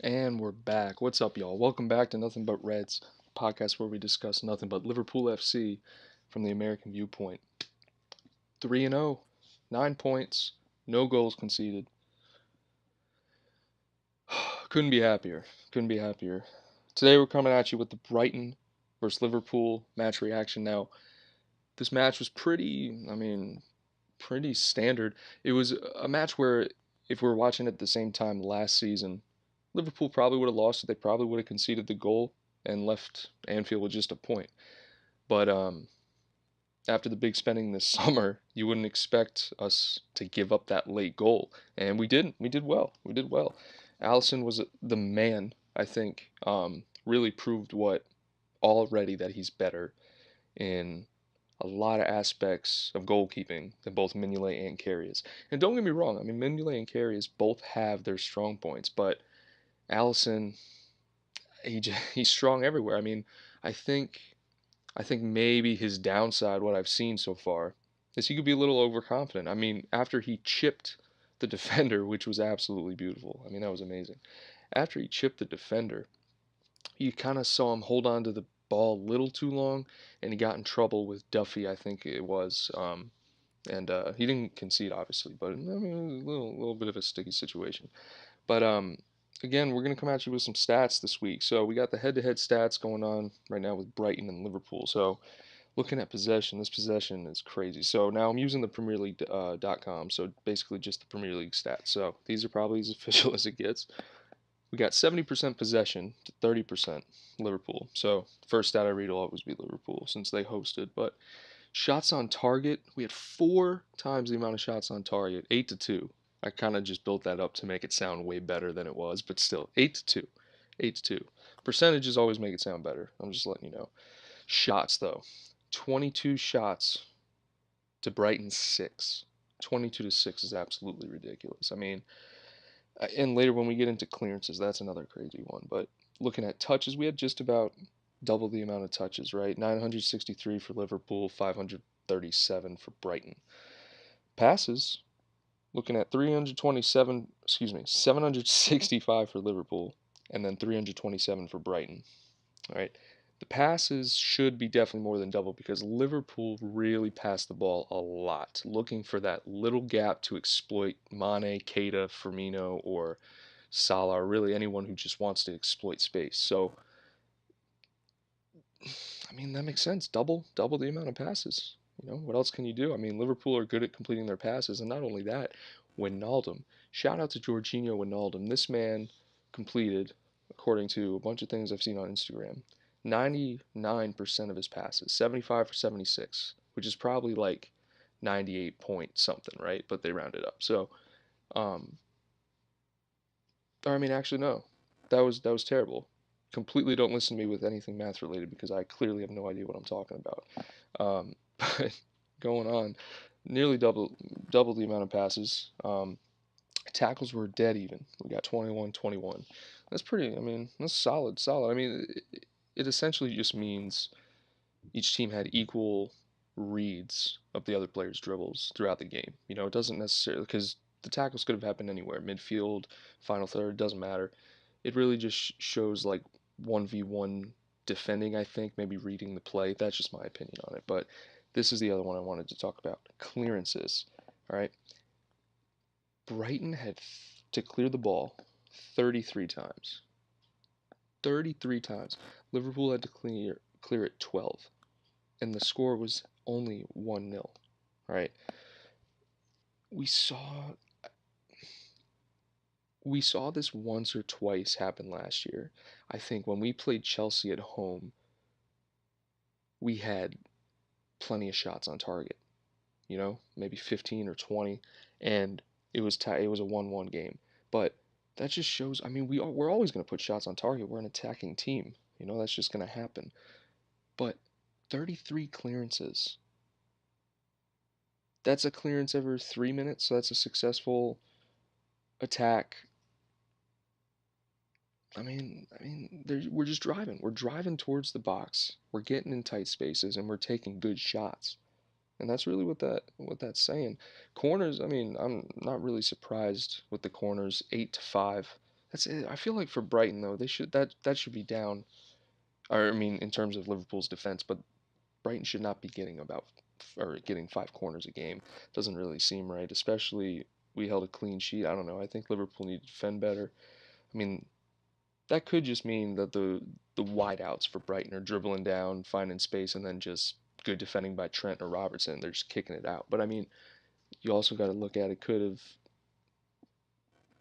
And we're back. What's up, y'all? Welcome back to Nothing But Reds, podcast where we discuss nothing but Liverpool FC from the American viewpoint. 3-0, 9 points, no goals conceded. Couldn't be happier. Couldn't be happier. Today we're coming at you with the Brighton versus Liverpool match reaction. Now, this match was pretty standard. It was a match where if we were watching at the same time last season, Liverpool probably would have lost it. They probably would have conceded the goal and left Anfield with just a point. But after the big spending this summer, you wouldn't expect us to give up that late goal, and we didn't. We did well. We did well. Allison was the man. I think really proved what already that he's better in a lot of aspects of goalkeeping than both Mignolet and Karius. And don't get me wrong, I mean Mignolet and Karius both have their strong points, but Allison, he's strong everywhere. I mean, I think I think maybe his downside, what I've seen so far, is he could be a little overconfident. I mean, after he chipped the defender, which was absolutely beautiful. I mean, that was amazing. After he chipped the defender, you kind of saw him hold on to the ball a little too long, and he got in trouble with Duffy, I think it was. And he didn't concede, obviously, but I mean, it was a little bit of a sticky situation. But again, we're going to come at you with some stats this week. So we got the head-to-head stats going on right now with Brighton and Liverpool. So looking at possession, this possession is crazy. So now I'm using the Premier League.com, so basically just the Premier League stats. So these are probably as official as it gets. We got 70% possession to 30% Liverpool. So first stat I read will always be Liverpool since they hosted. But shots on target, we had 4 times the amount of shots on target, 8-2. I kind of just built that up to make it sound way better than it was, but still, 8-2. 8-2. Percentages always make it sound better. I'm just letting you know. Shots, though. 22 shots to Brighton's 6. 22-6 is absolutely ridiculous. I mean, and later when we get into clearances, that's another crazy one. But looking at touches, we had just about double the amount of touches, right? 963 for Liverpool, 537 for Brighton. Passes, looking at 765 for Liverpool, and then 327 for Brighton. All right. The passes should be definitely more than double because Liverpool really passed the ball a lot, looking for that little gap to exploit Mane, Keita, Firmino, or Salah, or really anyone who just wants to exploit space. So, I mean, that makes sense. Double the amount of passes. What else can you do? I mean, Liverpool are good at completing their passes, and not only that, Wijnaldum. Shout out to Jorginho Wijnaldum. This man completed, according to a bunch of things I've seen on Instagram, 99% of his passes, 75 for 76, which is probably like 98 point something, right? But they rounded up. So, um, or I mean, actually, no, that was terrible. Completely don't listen to me with anything math related because I clearly have no idea what I'm talking about. But going on, nearly double the amount of passes. Tackles were dead even. We got 21-21. That's pretty. I mean, that's solid. I mean, it essentially just means each team had equal reads of the other player's dribbles throughout the game. It doesn't necessarily because the tackles could have happened anywhere, midfield, final third, doesn't matter. It really just shows like 1v1 defending, I think, maybe reading the play. That's just my opinion on it. But this is the other one I wanted to talk about. Clearances. All right. Brighton had to clear the ball 33 times. 33 times. Liverpool had to clear it 12. And the score was only 1-0. Right? We saw we saw this once or twice happen last year. I think when we played Chelsea at home, we had plenty of shots on target. Maybe 15 or 20, and it was a 1-1 game. But that just shows. I mean, we're always going to put shots on target. We're an attacking team. That's just going to happen. But 33 clearances. That's a clearance every 3 minutes. So that's a successful attack. We're just driving. We're driving towards the box. We're getting in tight spaces, and we're taking good shots. And that's really what that's saying. Corners, I mean, I'm not really surprised with the corners. 8-5. That's it. I feel like for Brighton though, they should that should be down. Or I mean, in terms of Liverpool's defense, but Brighton should not be getting about or getting 5 corners a game. Doesn't really seem right, especially we held a clean sheet. I don't know. I think Liverpool need to defend better. I mean, that could just mean that the wideouts for Brighton are dribbling down, finding space, and then just good defending by Trent or Robertson. They're just kicking it out. But I mean, you also got to look at it. Could have.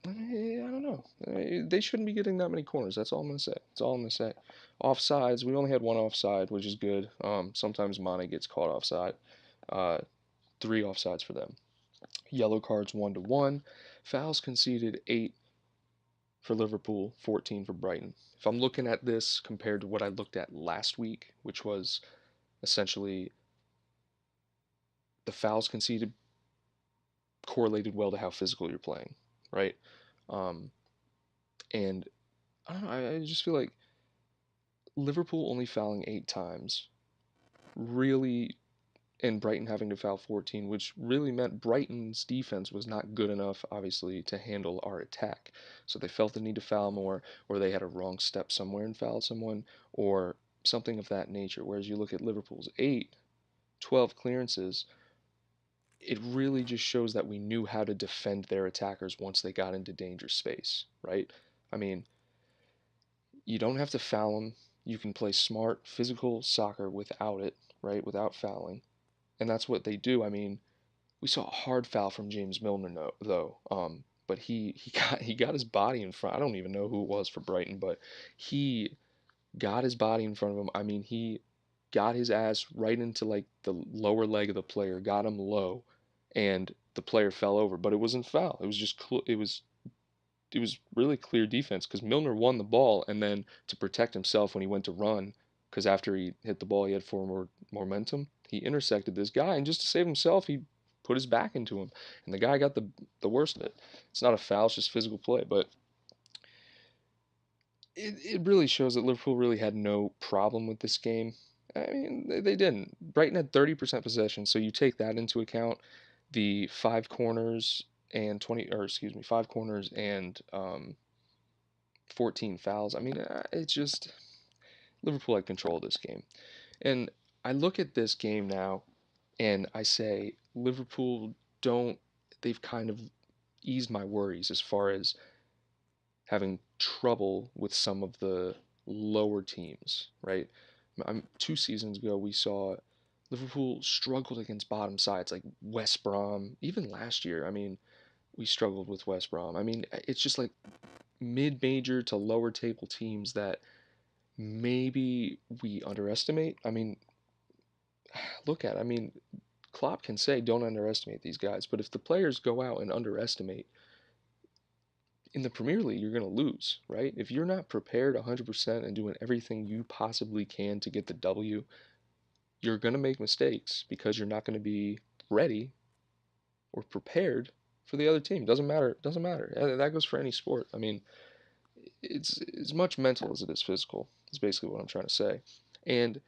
I don't know. They shouldn't be getting that many corners. That's all I'm gonna say. That's all I'm gonna say. Offsides, we only had one offside, which is good. Sometimes Mane gets caught offside. Uh, 3 offsides for them. Yellow cards 1-1. Fouls conceded 8 for Liverpool, 14 for Brighton. If I'm looking at this compared to what I looked at last week, which was essentially the fouls conceded correlated well to how physical you're playing, right? Um, and I don't know. I just feel like Liverpool only fouling 8 times really, and Brighton having to foul 14, which really meant Brighton's defense was not good enough, obviously, to handle our attack. So they felt the need to foul more, or they had a wrong step somewhere and fouled someone, or something of that nature. Whereas you look at Liverpool's 12 clearances, it really just shows that we knew how to defend their attackers once they got into dangerous space, right? I mean, you don't have to foul them. You can play smart, physical soccer without it, right? Without fouling. And that's what they do. I mean, we saw a hard foul from James Milner, though. But he got his body in front. I don't even know who it was for Brighton, but he got his body in front of him. I mean, he got his ass right into like the lower leg of the player, got him low, and the player fell over. But it wasn't foul. It was just it was really clear defense because Milner won the ball, and then to protect himself when he went to run, because after he hit the ball, he had forward momentum. He intersected this guy, and just to save himself, he put his back into him, and the guy got the worst of it. It's not a foul; it's just physical play, but it really shows that Liverpool really had no problem with this game. I mean, they didn't. Brighton had 30% possession, so you take that into account. The 5 corners and 20, or excuse me, 5 corners and 14 fouls. I mean, it's just Liverpool had control of this game. And I look at this game now and I say, Liverpool don't, they've kind of eased my worries as far as having trouble with some of the lower teams, right? 2 seasons ago, we saw Liverpool struggled against bottom sides like West Brom. Even last year, I mean, we struggled with West Brom. I mean, it's just like mid-major to lower table teams that maybe we underestimate. I mean, look at it. I mean, Klopp can say don't underestimate these guys, but if the players go out and underestimate in the Premier League, you're going to lose, right? If you're not prepared 100% and doing everything you possibly can to get the W, you're going to make mistakes because you're not going to be ready or prepared for the other team. Doesn't matter. Doesn't matter. That goes for any sport. I mean, it's as much mental as it is physical. Is basically what I'm trying to say. And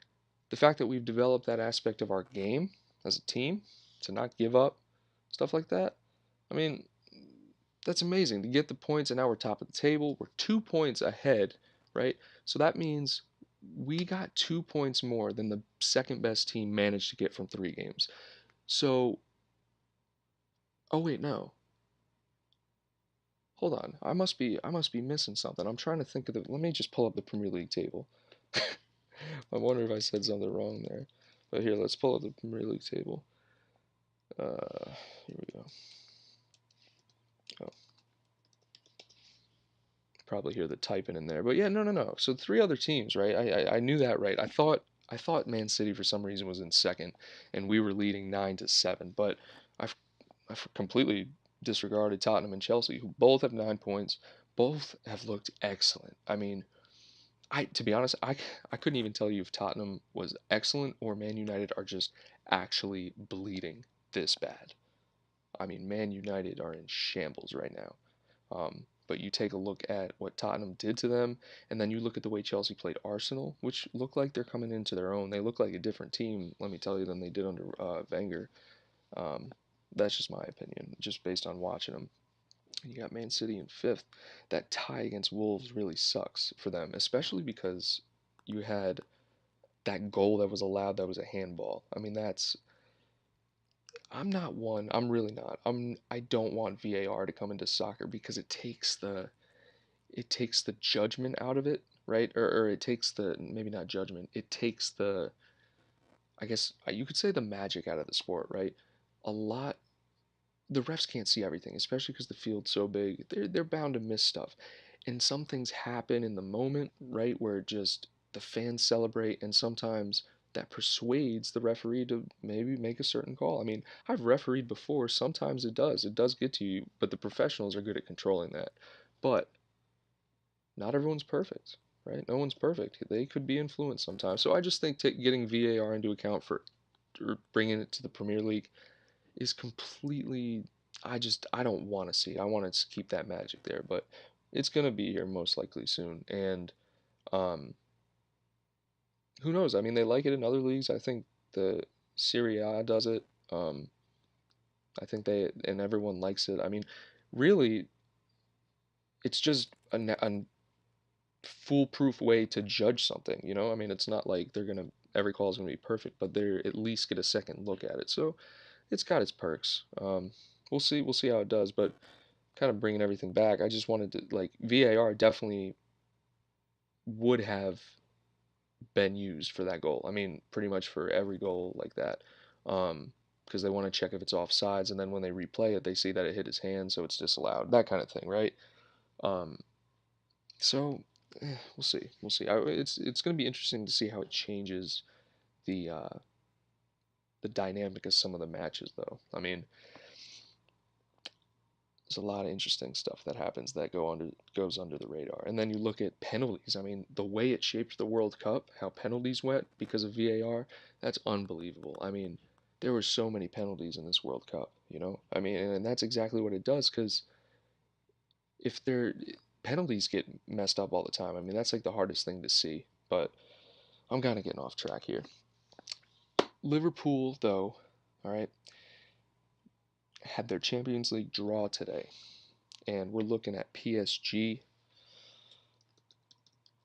the fact that we've developed that aspect of our game as a team to not give up, stuff like that. I mean, that's amazing to get the points, and now we're top of the table. We're 2 points ahead, right? So that means we got 2 points more than the second best team managed to get from 3 games. So, oh wait, no. Hold on. I must be missing something. I'm trying to think of the. Let me just pull up the Premier League table. I wonder if I said something wrong there. But here, let's pull up the Premier League table. Here we go. Oh, probably hear the typing in there. But yeah, no, no, no. So 3 other teams, right? I knew that right. I thought Man City for some reason was in second, and we were leading 9-7. But I've I've completely disregarded Tottenham and Chelsea, who both have 9 points. Both have looked excellent. I mean, to be honest, I couldn't even tell you if Tottenham was excellent or Man United are just actually bleeding this bad. I mean, Man United are in shambles right now. But you take a look at what Tottenham did to them, and then you look at the way Chelsea played Arsenal, which look like they're coming into their own. They look like a different team, let me tell you, than they did under Wenger. Um, that's just my opinion, just based on watching them. and you got Man City in fifth. That tie against Wolves really sucks for them, especially because you had that goal that was allowed that was a handball. I mean, that's I'm not one. I'm really not. I don't want VAR to come into soccer because it takes the judgment out of it, right? Or it takes the maybe not judgment. It takes the I guess you could say the magic out of the sport, right? A lot the refs can't see everything, especially because the field's so big. They're bound to miss stuff, and some things happen in the moment, right, where just the fans celebrate, and sometimes that persuades the referee to maybe make a certain call. I mean, I've refereed before. Sometimes it does get to you, but the professionals are good at controlling that. But not everyone's perfect, right? No one's perfect. They could be influenced sometimes. So I just think getting VAR into account for or bringing it to the Premier League is completely. I don't want to see it. I want to keep that magic there, but it's gonna be here most likely soon. And um, who knows? I mean, they like it in other leagues. I think the Serie A does it. Um, I think they and everyone likes it. I mean, really, it's just a foolproof way to judge something. I mean, it's not like every call is gonna be perfect, but they at least get a second look at it. So it's got its perks. We'll see. We'll see how it does, but kind of bringing everything back, I just wanted to like VAR definitely would have been used for that goal. I mean, pretty much for every goal like that, because they want to check if it's offsides, and then when they replay it, they see that it hit his hand, so it's disallowed. That kind of thing, right? Um, so we'll see. We'll see. It's going to be interesting to see how it changes the uh, the dynamic of some of the matches, though. I mean, there's a lot of interesting stuff that happens that goes under the radar. And then you look at penalties. I mean, the way it shaped the World Cup, how penalties went because of VAR, that's unbelievable. I mean, there were so many penalties in this World Cup. I mean, and that's exactly what it does because if there penalties get messed up all the time. I mean, that's like the hardest thing to see. But I'm kind of getting off track here. Liverpool, though, all right, had their Champions League draw today, and we're looking at PSG,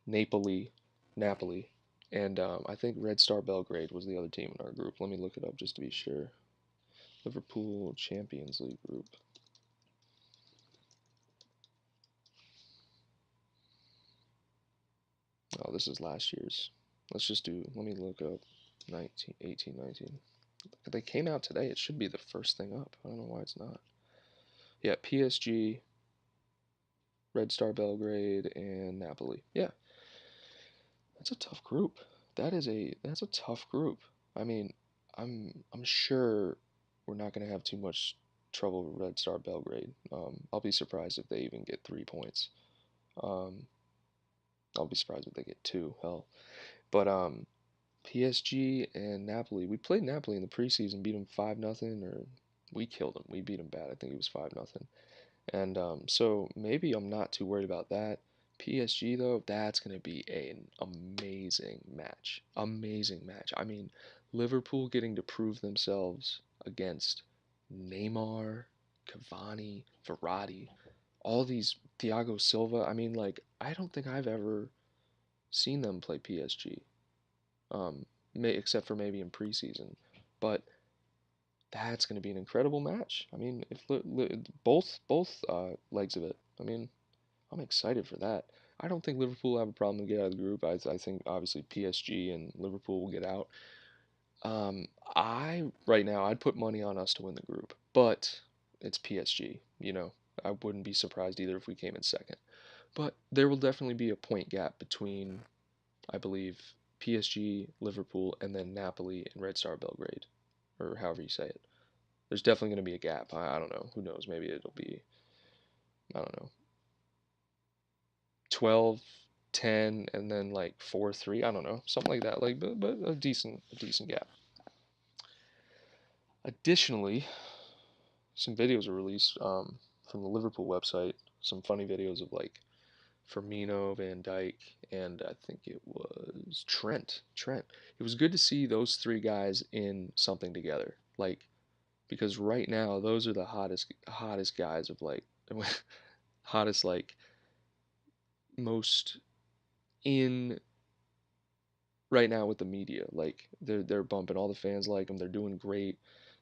Napoli, and I think Red Star Belgrade was the other team in our group. Let me look it up just to be sure. Liverpool Champions League group. Oh, this is last year's. Let me look up 19, 18, 19. They came out today. It should be the first thing up. I don't know why it's not. Yeah, PSG, Red Star Belgrade, and Napoli. Yeah, that's a tough group. That's a tough group. I mean, I'm sure we're not going to have too much trouble with Red Star Belgrade. I'll be surprised if they even get 3 points. Um, I'll be surprised if they get two. Hell, but PSG and Napoli. We played Napoli in the preseason, beat them 5-0, or we killed them. We beat them bad. I think it was 5-0. And so maybe I'm not too worried about that. PSG though, that's going to be an amazing match. Amazing match. I mean, Liverpool getting to prove themselves against Neymar, Cavani, Verratti, all these Thiago Silva. I mean, like I don't think I've ever seen them play PSG. Except for maybe in preseason. But that's going to be an incredible match. I mean, if both legs of it. I mean, I'm excited for that. I don't think Liverpool will have a problem to get out of the group. I think obviously PSG and Liverpool will get out. I right now I'd put money on us to win the group, but it's PSG. I wouldn't be surprised either if we came in second. But there will definitely be a point gap between, I believe, PSG, Liverpool, and then Napoli and Red Star Belgrade, or however you say it. There's definitely going to be a gap. I don't know. Who knows? Maybe it'll be, I don't know, 12, 10, and then like 4, 3. I don't know. Something like that. Like, but a decent gap. Additionally, some videos are released from the Liverpool website. Some funny videos of like Firmino, Van Dijk, and I think it was Trent. Trent. It was good to see those three guys in something together. Like because right now those are the hottest guys of like hottest, like, most in right now with the media. Like, they're bumping, all the fans like him. They're doing great.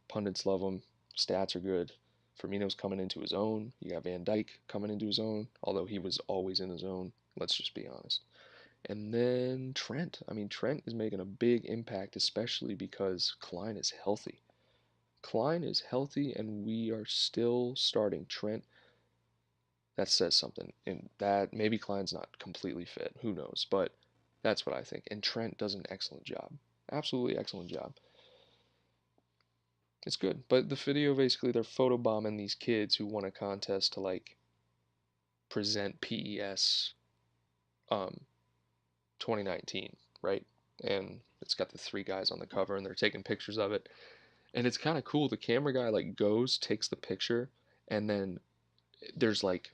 Pundits love him. Stats are good. Firmino's coming into his own. You got Van Dijk coming into his own, although he was always in his own. Let's just be honest. And then Trent. I mean, Trent is making a big impact, especially because Klein is healthy. Klein is healthy, and we are still starting Trent. That says something. And that maybe Klein's not completely fit. Who knows? But that's what I think. And Trent does an excellent job. Absolutely excellent job. It's good. But the video, basically, they're photobombing these kids who won a contest to, like, present PES 2019, right? And it's got the three guys on the cover, and they're taking pictures of it. And it's kind of cool. The camera guy, like, goes, takes the picture, and then there's, like,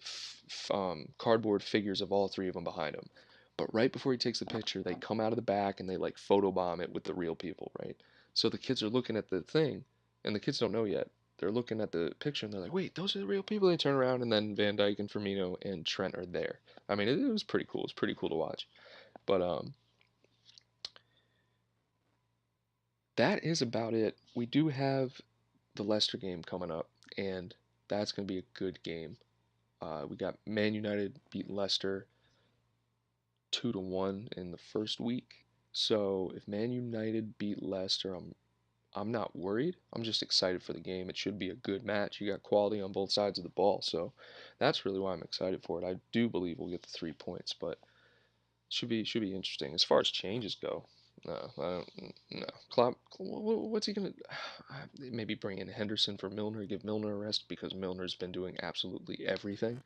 cardboard figures of all three of them behind him. But right before he takes the picture, they come out of the back and they, like, photobomb it with the real people, right? So the kids are looking at the thing, and the kids don't know yet. They're looking at the picture and they're like, wait, those are the real people. They turn around, and then Van Dijk and Firmino and Trent are there. I mean, it was pretty cool. It's pretty cool to watch. But that is about it. We do have the Leicester game coming up, and that's going to be a good game. We got Man United beat Leicester 2-1 in the first week. So if Man United beat Leicester, I'm not worried. I'm just excited for the game. It should be a good match. You got quality on both sides of the ball, so that's really why I'm excited for it. I do believe we'll get the 3 points, but should be interesting. As far as changes go, no, I don't. No, Klopp. What's he gonna? Maybe bring in Henderson for Milner. Give Milner a rest because Milner's been doing absolutely everything.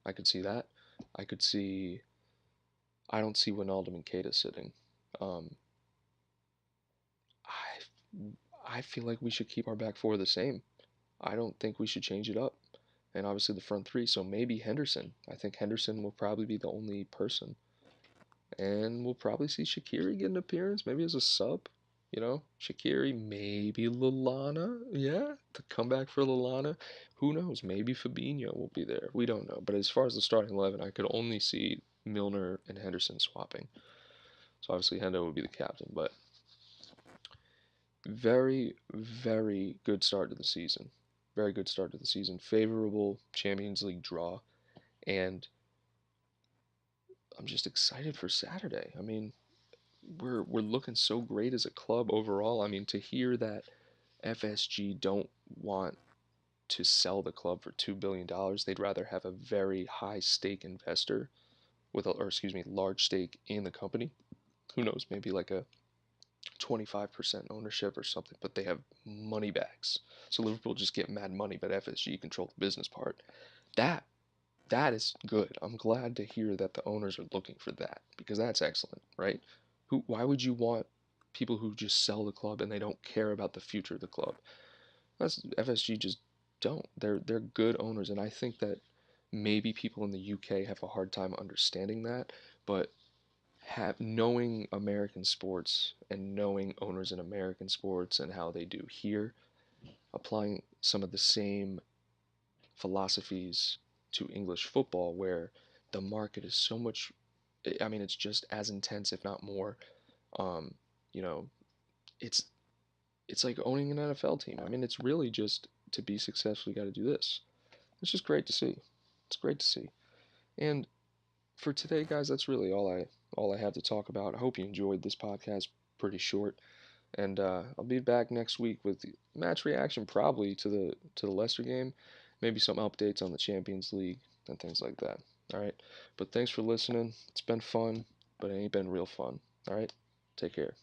I could see that. I could see. I don't see Wijnaldum and Keita sitting. Um, I feel like we should keep our back four the same. I don't think we should change it up. And obviously the front three, so maybe Henderson. I think Henderson will probably be the only person. And we'll probably see Shaqiri get an appearance, maybe as a sub. You know, Shaqiri, maybe Lallana. Yeah, the comeback for Lallana. Who knows? Maybe Fabinho will be there. We don't know. But as far as the starting 11, I could only see Milner and Henderson swapping. So obviously Hendo would be the captain. But very, very good start to the season. Very good start to the season. Favorable Champions League draw. And I'm just excited for Saturday. I mean, we're looking so great as a club overall. I mean, to hear that FSG don't want to sell the club for $2 billion, they'd rather have a very high stake investor with a, or excuse me, large stake in the company. Who knows, maybe like a 25% ownership or something, but they have money backs. So Liverpool just get mad money, but FSG control the business part. That that is good. I'm glad to hear that the owners are looking for that because that's excellent, right? Why would you want people who just sell the club and they don't care about the future of the club? That's FSG just don't. They're good owners, and I think that maybe people in the UK have a hard time understanding that, but have knowing American sports and knowing owners in American sports and how they do here, applying some of the same philosophies to English football where the market is so much, I mean, it's just as intense, if not more. Um, you know, it's it's like owning an NFL team. I mean, it's really just to be successful, you got to do this. It's just great to see. It's great to see. And for today, guys, that's really all I have to talk about. I hope you enjoyed this podcast. Pretty short, and I'll be back next week with match reaction, probably to the Leicester game, maybe some updates on the Champions League and things like that. All right, but thanks for listening. It's been fun, but it ain't been real fun. All right, take care.